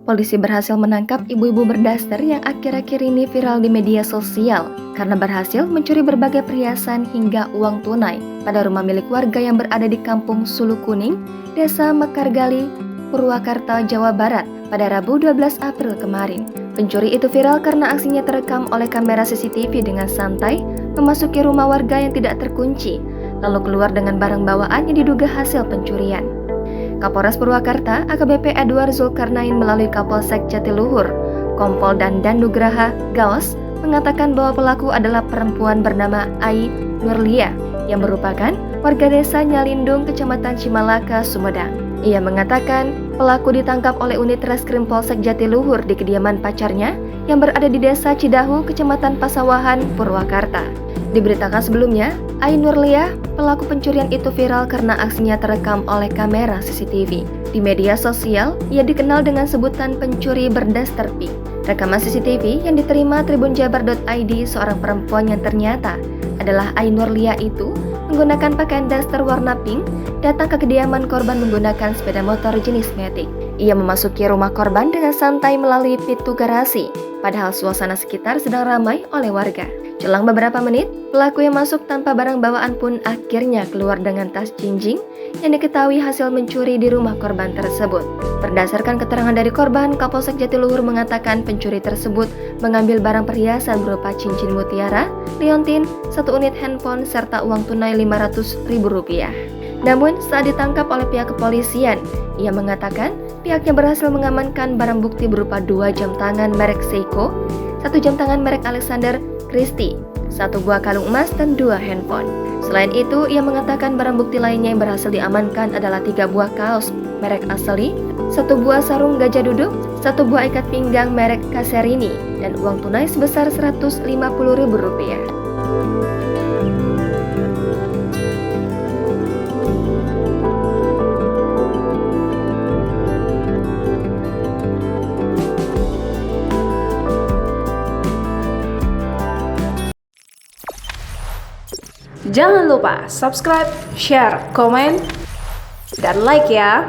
Polisi berhasil menangkap ibu-ibu berdaster yang akhir-akhir ini viral di media sosial karena berhasil mencuri berbagai perhiasan hingga uang tunai pada rumah milik warga yang berada di Kampung Sulu Kuning, Desa Mekargali, Purwakarta, Jawa Barat pada Rabu 12 April kemarin. Pencuri itu viral karena aksinya terekam oleh kamera CCTV dengan santai memasuki rumah warga yang tidak terkunci, lalu keluar dengan barang bawaan yang diduga hasil pencurian. Kapolres Purwakarta AKBP Edward Zulkarnain melalui Kapolsek Jatiluhur, Kompol Dandan Nugraha Gaos mengatakan bahwa pelaku adalah perempuan bernama Ai Nurlia yang merupakan warga desa Nyalindung, Kecamatan Cimalaka, Sumedang. Ia mengatakan pelaku ditangkap oleh unit Reskrim Polsek Jatiluhur di kediaman pacarnya yang berada di desa Cidahu, Kecamatan Pasawahan, Purwakarta. Diberitakan sebelumnya, Ai Nurlia, pelaku pencurian itu viral karena aksinya terekam oleh kamera CCTV. Di media sosial, ia dikenal dengan sebutan pencuri berdaster pink. Rekaman CCTV yang diterima tribunjabar.id seorang perempuan yang ternyata adalah Ai Nurlia itu menggunakan pakaian daster warna pink datang ke kediaman korban menggunakan sepeda motor jenis Matic. Ia memasuki rumah korban dengan santai melalui pintu garasi, padahal suasana sekitar sedang ramai oleh warga. Selang beberapa menit, pelaku yang masuk tanpa barang bawaan pun akhirnya keluar dengan tas jinjing yang diketahui hasil mencuri di rumah korban tersebut. Berdasarkan keterangan dari korban, Kapolsek Jatiluhur mengatakan pencuri tersebut mengambil barang perhiasan berupa cincin mutiara, liontin, 1 unit handphone, serta uang tunai Rp500.000. Namun, saat ditangkap oleh pihak kepolisian, ia mengatakan pihaknya berhasil mengamankan barang bukti berupa 2 jam tangan merek Seiko, 1 jam tangan merek Alexander Christie, 1 buah kalung emas, dan 2 handphone. Selain itu, ia mengatakan barang bukti lainnya yang berhasil diamankan adalah 3 buah kaos merek Asli, 1 buah sarung gajah duduk, 1 buah ikat pinggang merek Caserini, dan uang tunai sebesar Rp150.000. Jangan lupa subscribe, share, komen, dan like ya.